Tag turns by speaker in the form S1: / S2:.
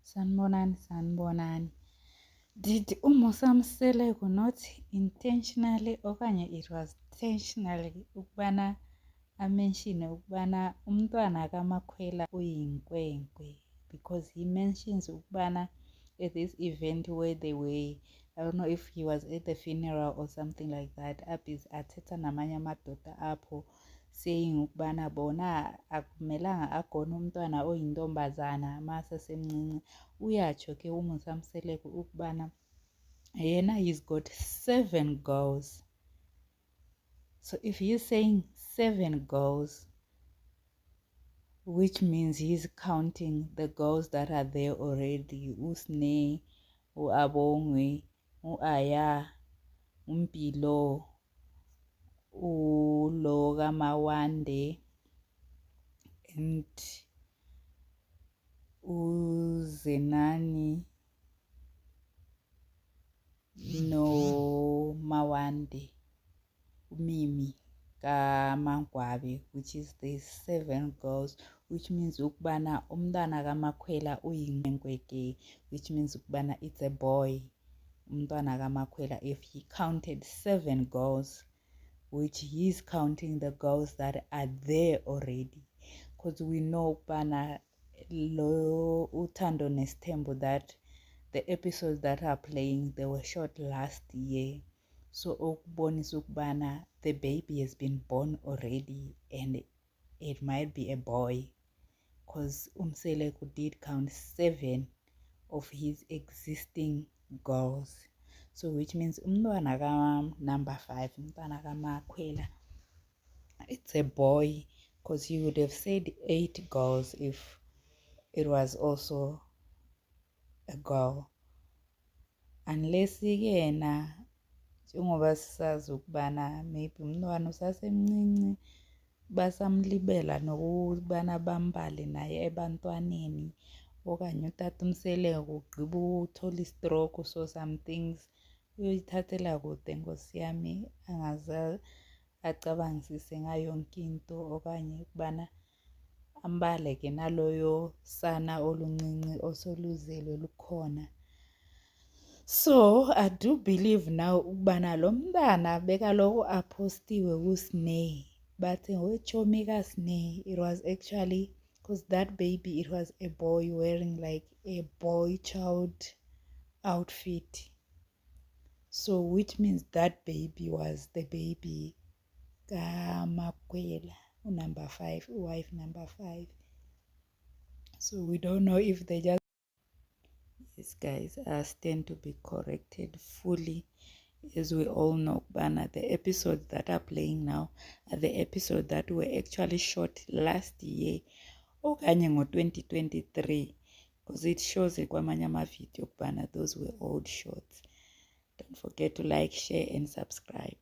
S1: Sanibonani. Did uMusa Mseleko not intentionally okanye it was intentionally ukubana amenshine ukubana umntwana kaMakhwela uyinkwenkwe, because he mentions ukubana at this event where they were, I don't know if he was at the funeral or something like that, athetha namanye amadoda apho saying ukubana bona akumelanga agone umntwana oyintombazana masesemncinci. Uyatsho ke uMusa Mseleko ukubana yena he's got 7 girls. So if he's saying 7 girls, which means he's counting the girls that are there already. Usne, uAbongwe, uAya, uMpilo, uLoga Mawande, and uZenani no Mawande, Mimi kaMangwabe, which is the 7 girls, which means ukubana umntwana kaMakhwela uyinkwenkwe, which means ukubana it's a boy. Umntwana kaMakhwela, if he counted 7 girls, which he's counting the girls that are there already, because we know ukubana lo Uthando Nesthembu, that the episodes that are playing, they were shot last year. So ukubonisa ukubana the baby has been born already and it might be a boy, because Umseleko did count 7 of his existing girls. So which means umntwana ka number 5, umntwana kaMakhwela, it's a boy, because he would have said 8 girls if it was also a girl, unless yena njengoba sisazi ukubana maybe umntwana usasemncinci basamlibela nokubana bambale naye ebantwaneni, okanye utata uMseleko ugqiba uthola istroke, so some things uyoyithathela kude nkosi yami, angaze acabangisise ngayo yonke into, okanye ukubana ambaleke naloyo sana oluncinci osoluzelwe lukhona. So I do believe now ukubana lo mntana bekaloku apostiwe kuSneh, but wechomi kaSneh, it was actually because that baby, it was a boy wearing like a boy child outfit. So which means that baby was the baby kaMakhwela, number 5, wife number 5. So we don't know if they just, yes guys, I stand to be corrected fully. As we all know, Bana, the episodes that are playing now are the episodes that were actually shot last year, okanye ngo-2023, because it shows kwamanye ama-video Bana, those were old shots. Don't forget to like, share and subscribe.